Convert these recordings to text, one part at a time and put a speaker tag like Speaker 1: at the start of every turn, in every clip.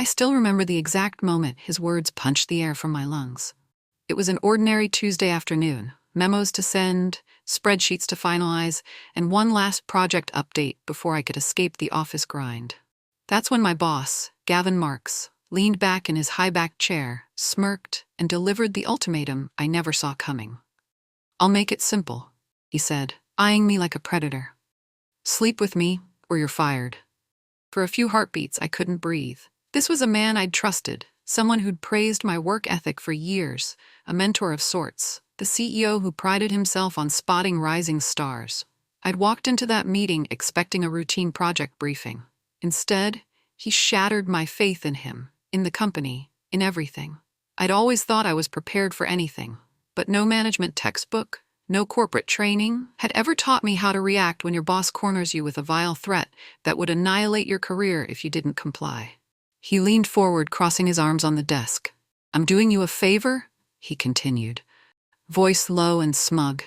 Speaker 1: I still remember the exact moment his words punched the air from my lungs. It was an ordinary Tuesday afternoon, memos to send, spreadsheets to finalize, and one last project update before I could escape the office grind. That's when my boss, Gavin Marks, leaned back in his high-backed chair, smirked, and delivered the ultimatum I never saw coming. "I'll make it simple," he said, eyeing me like a predator. "Sleep with me, or you're fired." For a few heartbeats, I couldn't breathe. This was a man I'd trusted, someone who'd praised my work ethic for years, a mentor of sorts, the CEO who prided himself on spotting rising stars. I'd walked into that meeting expecting a routine project briefing. Instead, he shattered my faith in him, in the company, in everything. I'd always thought I was prepared for anything, but no management textbook, no corporate training, had ever taught me how to react when your boss corners you with a vile threat that would annihilate your career if you didn't comply. He leaned forward, crossing his arms on the desk. "I'm doing you a favor," he continued, voice low and smug.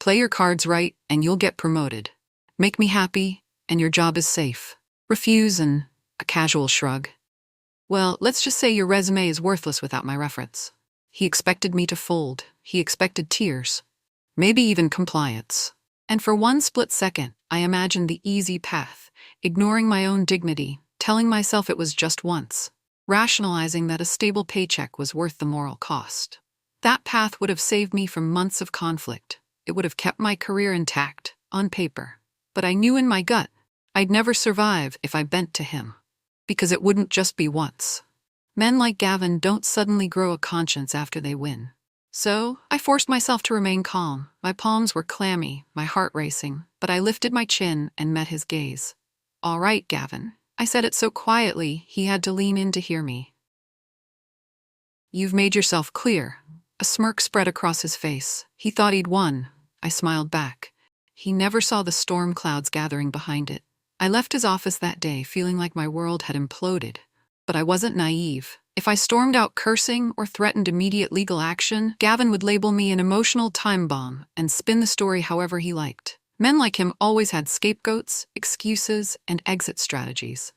Speaker 1: "Play your cards right, and you'll get promoted. Make me happy, and your job is safe. Refuse and..." A casual shrug. "Well, let's just say your resume is worthless without my reference." He expected me to fold. He expected tears. Maybe even compliance. And for one split second, I imagined the easy path, ignoring my own dignity, telling myself it was just once, rationalizing that a stable paycheck was worth the moral cost. That path would have saved me from months of conflict. It would have kept my career intact, on paper. But I knew in my gut, I'd never survive if I bent to him. Because it wouldn't just be once. Men like Gavin don't suddenly grow a conscience after they win. So, I forced myself to remain calm. My palms were clammy, my heart racing, but I lifted my chin and met his gaze. "All right, Gavin." I said it so quietly, he had to lean in to hear me. "You've made yourself clear." A smirk spread across his face. He thought he'd won. I smiled back. He never saw the storm clouds gathering behind it. I left his office that day feeling like my world had imploded. But I wasn't naive. If I stormed out cursing or threatened immediate legal action, Gavin would label me an emotional time bomb and spin the story however he liked. Men like him always had scapegoats, excuses, and exit strategies.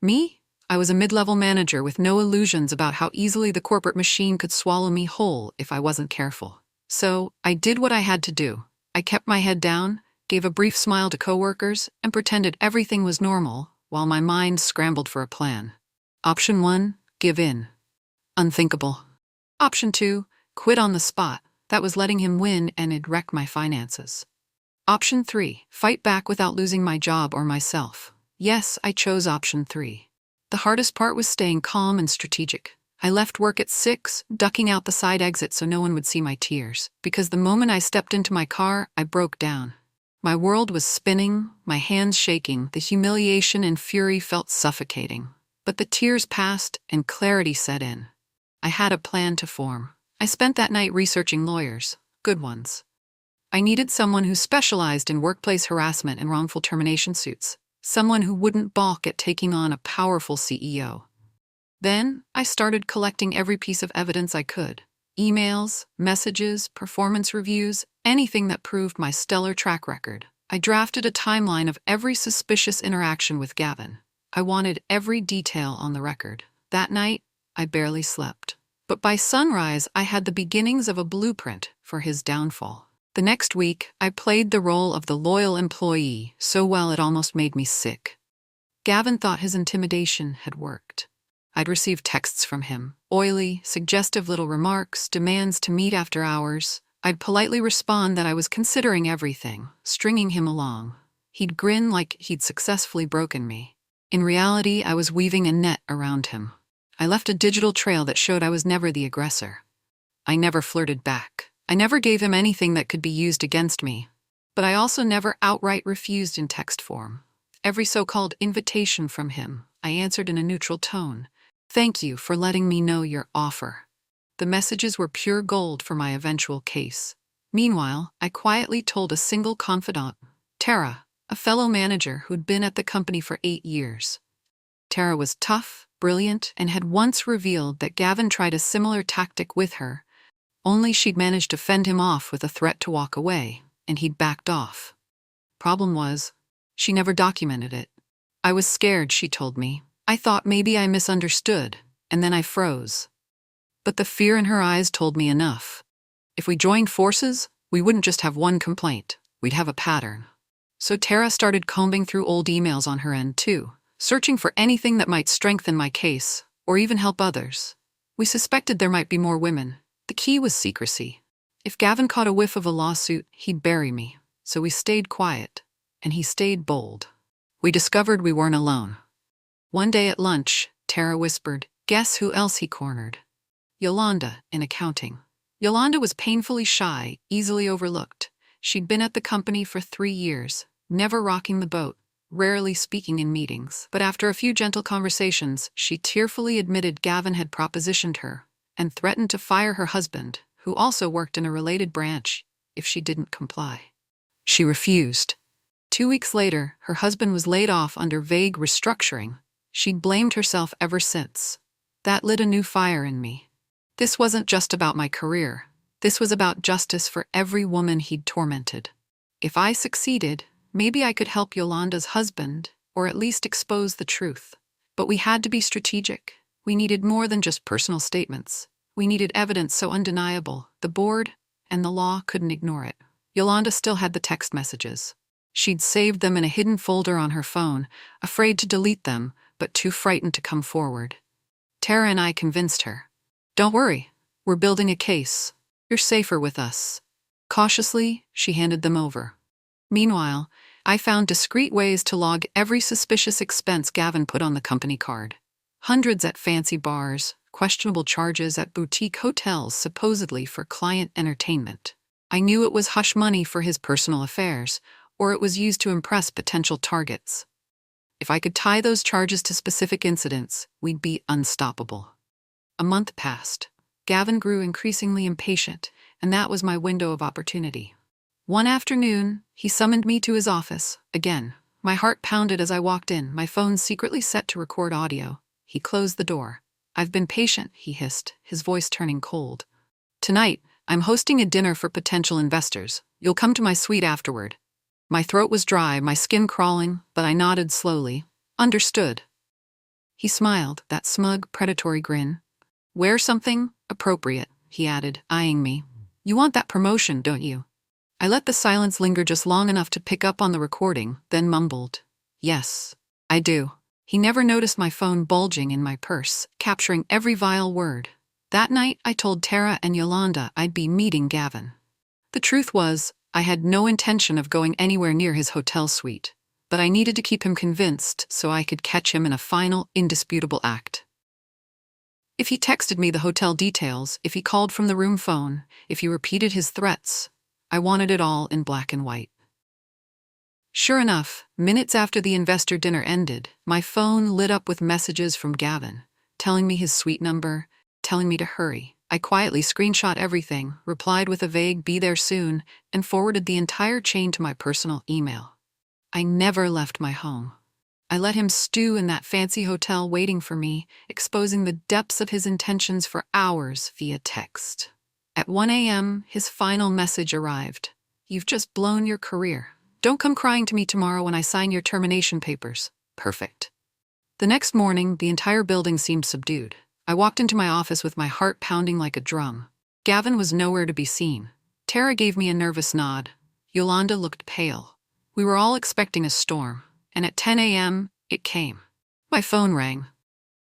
Speaker 1: Me? I was a mid-level manager with no illusions about how easily the corporate machine could swallow me whole if I wasn't careful. So, I did what I had to do. I kept my head down, gave a brief smile to coworkers, and pretended everything was normal, while my mind scrambled for a plan. Option 1, give in. Unthinkable. Option 2, quit on the spot. That was letting him win and it'd wreck my finances. Option 3, fight back without losing my job or myself. Yes, I chose option 3. The hardest part was staying calm and strategic. I left work at 6, ducking out the side exit so no one would see my tears, because the moment I stepped into my car, I broke down. My world was spinning, my hands shaking, the humiliation and fury felt suffocating. But the tears passed and clarity set in. I had a plan to form. I spent that night researching lawyers, good ones. I needed someone who specialized in workplace harassment and wrongful termination suits, someone who wouldn't balk at taking on a powerful CEO. Then, I started collecting every piece of evidence I could. Emails, messages, performance reviews, anything that proved my stellar track record. I drafted a timeline of every suspicious interaction with Gavin. I wanted every detail on the record. That night, I barely slept. But by sunrise, I had the beginnings of a blueprint for his downfall. The next week, I played the role of the loyal employee so well it almost made me sick. Gavin thought his intimidation had worked. I'd received texts from him, oily, suggestive little remarks, demands to meet after hours. I'd politely respond that I was considering everything, stringing him along. He'd grin like he'd successfully broken me. In reality, I was weaving a net around him. I left a digital trail that showed I was never the aggressor. I never flirted back. I never gave him anything that could be used against me. But I also never outright refused in text form. Every so-called invitation from him, I answered in a neutral tone. "Thank you for letting me know your offer." The messages were pure gold for my eventual case. Meanwhile, I quietly told a single confidant, Tara, a fellow manager who'd been at the company for 8 years. Tara was tough, brilliant, and had once revealed that Gavin tried a similar tactic with her, only she'd managed to fend him off with a threat to walk away, and he'd backed off. Problem was, she never documented it. I was scared, she told me. I thought maybe I misunderstood, and then I froze. But the fear in her eyes told me enough. If we joined forces, we wouldn't just have one complaint, we'd have a pattern. So Tara started combing through old emails on her end too, searching for anything that might strengthen my case, or even help others. We suspected there might be more women. The key was secrecy. If Gavin caught a whiff of a lawsuit, he'd bury me. So we stayed quiet, and he stayed bold. We discovered we weren't alone. One day at lunch, Tara whispered, "Guess who else he cornered?" Yolanda, in accounting. Yolanda was painfully shy, easily overlooked. She'd been at the company for 3 years, never rocking the boat, rarely speaking in meetings. But after a few gentle conversations, she tearfully admitted Gavin had propositioned her and threatened to fire her husband, who also worked in a related branch, if she didn't comply. She refused. 2 weeks later, her husband was laid off under vague restructuring. She'd blamed herself ever since. That lit a new fire in me. This wasn't just about my career. This was about justice for every woman he'd tormented. If I succeeded, maybe I could help Yolanda's husband, or at least expose the truth. But we had to be strategic. We needed more than just personal statements. We needed evidence so undeniable, the board and the law couldn't ignore it. Yolanda still had the text messages. She'd saved them in a hidden folder on her phone, afraid to delete them, but too frightened to come forward. Tara and I convinced her. "Don't worry, we're building a case. You're safer with us." Cautiously, she handed them over. Meanwhile, I found discreet ways to log every suspicious expense Gavin put on the company card. Hundreds at fancy bars, questionable charges at boutique hotels supposedly for client entertainment. I knew it was hush money for his personal affairs, or it was used to impress potential targets. If I could tie those charges to specific incidents, we'd be unstoppable. A month passed. Gavin grew increasingly impatient, and that was my window of opportunity. One afternoon, he summoned me to his office, again. My heart pounded as I walked in, my phone secretly set to record audio. He closed the door. "I've been patient," he hissed, his voice turning cold. "Tonight, I'm hosting a dinner for potential investors. You'll come to my suite afterward." My throat was dry, my skin crawling, but I nodded slowly. "Understood." He smiled, that smug, predatory grin. "Wear something appropriate," he added, eyeing me. "You want that promotion, don't you?" I let the silence linger just long enough to pick up on the recording, then mumbled, "Yes, I do." He never noticed my phone bulging in my purse, capturing every vile word. That night, I told Tara and Yolanda I'd be meeting Gavin. The truth was, I had no intention of going anywhere near his hotel suite, but I needed to keep him convinced so I could catch him in a final, indisputable act. If he texted me the hotel details, if he called from the room phone, if he repeated his threats, I wanted it all in black and white. Sure enough, minutes after the investor dinner ended, my phone lit up with messages from Gavin, telling me his suite number, telling me to hurry. I quietly screenshot everything, replied with a vague "be there soon," and forwarded the entire chain to my personal email. I never left my home. I let him stew in that fancy hotel waiting for me, exposing the depths of his intentions for hours via text. At 1 a.m., his final message arrived. "You've just blown your career. Don't come crying to me tomorrow when I sign your termination papers." Perfect. The next morning, the entire building seemed subdued. I walked into my office with my heart pounding like a drum. Gavin was nowhere to be seen. Tara gave me a nervous nod. Yolanda looked pale. We were all expecting a storm, and at 10 a.m., it came. My phone rang.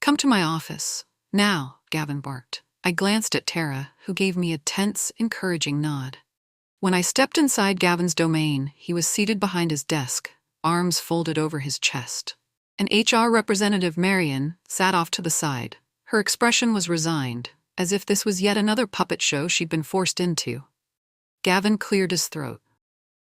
Speaker 1: "Come to my office. Now," Gavin barked. I glanced at Tara, who gave me a tense, encouraging nod. When I stepped inside Gavin's domain, he was seated behind his desk, arms folded over his chest. An HR representative, Marion, sat off to the side. Her expression was resigned, as if this was yet another puppet show she'd been forced into. Gavin cleared his throat.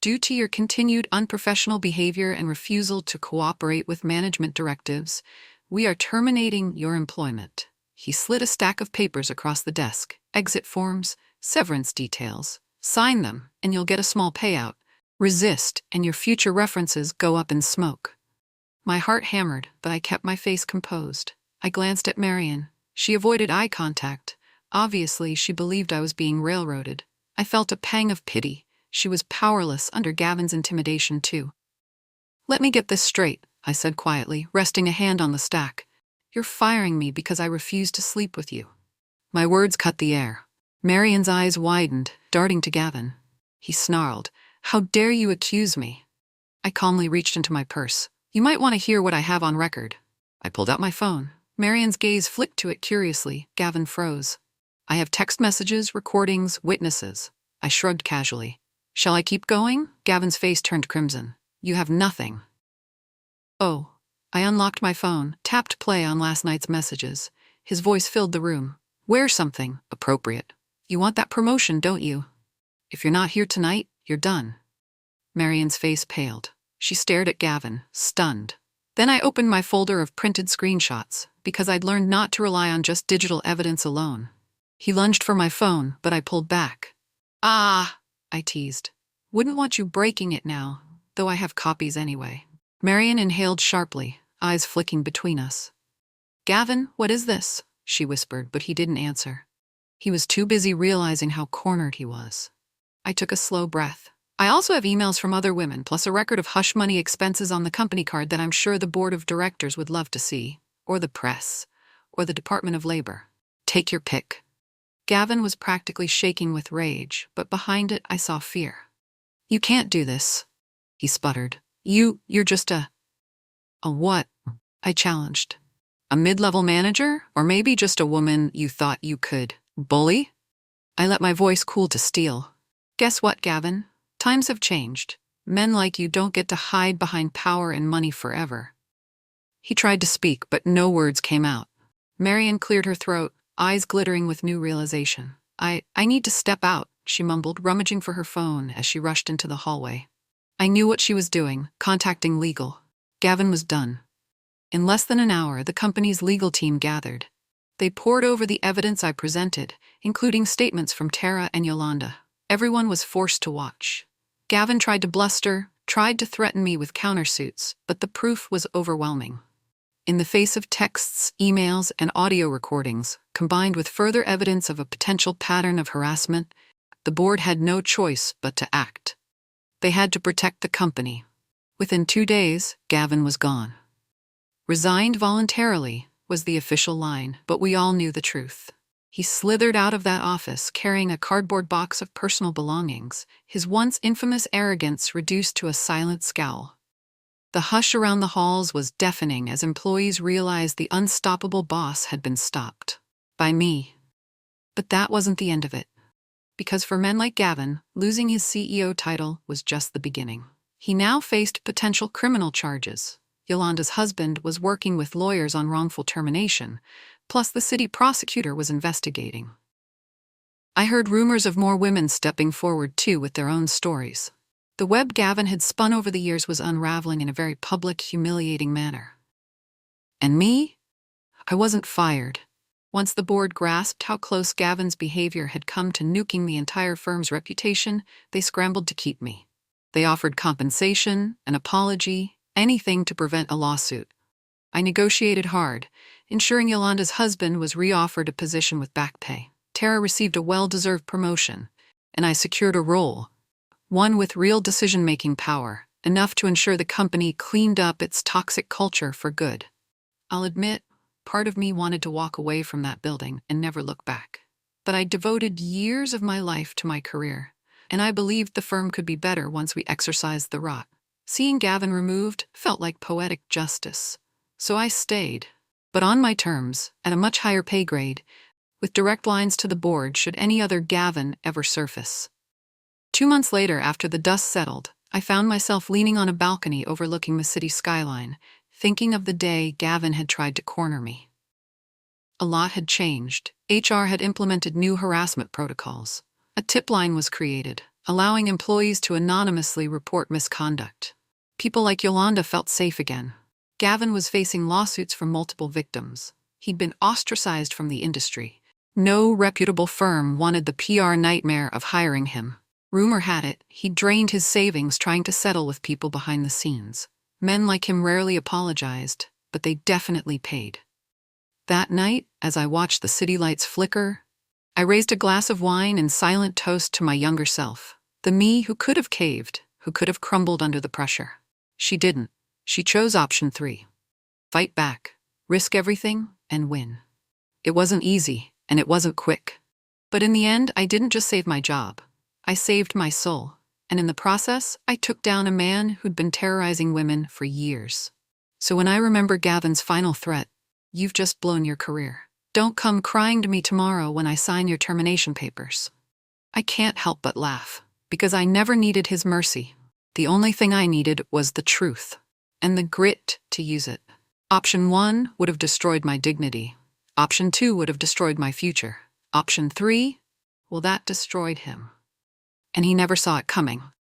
Speaker 1: "Due to your continued unprofessional behavior and refusal to cooperate with management directives, we are terminating your employment." He slid a stack of papers across the desk, exit forms, severance details. "Sign them, and you'll get a small payout. Resist, and your future references go up in smoke." My heart hammered, but I kept my face composed. I glanced at Marion. She avoided eye contact. Obviously, she believed I was being railroaded. I felt a pang of pity. She was powerless under Gavin's intimidation, too. "Let me get this straight. I said quietly, resting a hand on the stack. You're firing me because I refuse to sleep with you. My words cut the air. Marian's eyes widened, darting to Gavin. He snarled, How dare you accuse me? I calmly reached into my purse. You might want to hear what I have on record. I pulled out my phone. Marian's gaze flicked to it curiously. Gavin froze. I have text messages, recordings, witnesses. I shrugged casually. Shall I keep going? Gavin's face turned crimson. You have nothing. Oh. I unlocked my phone, tapped play on last night's messages. His voice filled the room. Wear something appropriate. You want that promotion, don't you? If you're not here tonight, you're done. Marian's face paled. She stared at Gavin, stunned. Then I opened my folder of printed screenshots, because I'd learned not to rely on just digital evidence alone. He lunged for my phone, but I pulled back. Ah, I teased. Wouldn't want you breaking it now, though I have copies anyway. Marian inhaled sharply, eyes flicking between us. Gavin, what is this? She whispered, but he didn't answer. He was too busy realizing how cornered he was. I took a slow breath. I also have emails from other women, plus a record of hush money expenses on the company card that I'm sure the board of directors would love to see, or the press, or the Department of Labor. Take your pick. Gavin was practically shaking with rage, but behind it I saw fear. You can't do this, he sputtered. You're just a what? I challenged. A mid-level manager? Or maybe just a woman you thought you could bully? I let my voice cool to steel. Guess what, Gavin? Times have changed. Men like you don't get to hide behind power and money forever. He tried to speak, but no words came out. Marian cleared her throat, eyes glittering with new realization. I need to step out, she mumbled, rummaging for her phone as she rushed into the hallway. I knew what she was doing, contacting legal. Gavin was done. In less than an hour, the company's legal team gathered. They pored over the evidence I presented, including statements from Tara and Yolanda. Everyone was forced to watch. Gavin tried to bluster, tried to threaten me with countersuits, but the proof was overwhelming. In the face of texts, emails, and audio recordings, combined with further evidence of a potential pattern of harassment, the board had no choice but to act. They had to protect the company. Within 2 days, Gavin was gone. Resigned voluntarily was the official line, but we all knew the truth. He slithered out of that office carrying a cardboard box of personal belongings, his once infamous arrogance reduced to a silent scowl. The hush around the halls was deafening as employees realized the unstoppable boss had been stopped. By me. But that wasn't the end of it. Because for men like Gavin, losing his CEO title was just the beginning. He now faced potential criminal charges. Yolanda's husband was working with lawyers on wrongful termination, plus the city prosecutor was investigating. I heard rumors of more women stepping forward too with their own stories. The web Gavin had spun over the years was unraveling in a very public, humiliating manner. And me? I wasn't fired. Once the board grasped how close Gavin's behavior had come to nuking the entire firm's reputation, they scrambled to keep me. They offered compensation, an apology, anything to prevent a lawsuit. I negotiated hard, ensuring Yolanda's husband was reoffered a position with back pay. Tara received a well-deserved promotion, and I secured a role, one with real decision-making power, enough to ensure the company cleaned up its toxic culture for good. I'll admit, part of me wanted to walk away from that building and never look back. But I devoted years of my life to my career, and I believed the firm could be better once we exorcised the rot. Seeing Gavin removed felt like poetic justice. So I stayed, but on my terms, at a much higher pay grade, with direct lines to the board should any other Gavin ever surface. 2 months later, after the dust settled, I found myself leaning on a balcony overlooking the city skyline, thinking of the day Gavin had tried to corner me. A lot had changed. HR had implemented new harassment protocols. A tip line was created, allowing employees to anonymously report misconduct. People like Yolanda felt safe again. Gavin was facing lawsuits from multiple victims. He'd been ostracized from the industry. No reputable firm wanted the PR nightmare of hiring him. Rumor had it, he'd drained his savings trying to settle with people behind the scenes. Men like him rarely apologized, but they definitely paid. That night, as I watched the city lights flicker, I raised a glass of wine in silent toast to my younger self. The me who could have caved, who could have crumbled under the pressure. She didn't. She chose option 3. Fight back, risk everything, and win. It wasn't easy, and it wasn't quick. But in the end, I didn't just save my job. I saved my soul. And in the process, I took down a man who'd been terrorizing women for years. So when I remember Gavin's final threat, "You've just blown your career. Don't come crying to me tomorrow when I sign your termination papers," I can't help but laugh, because I never needed his mercy. The only thing I needed was the truth, and the grit to use it. Option 1 would have destroyed my dignity. Option 2 would have destroyed my future. Option 3, well, that destroyed him. And he never saw it coming.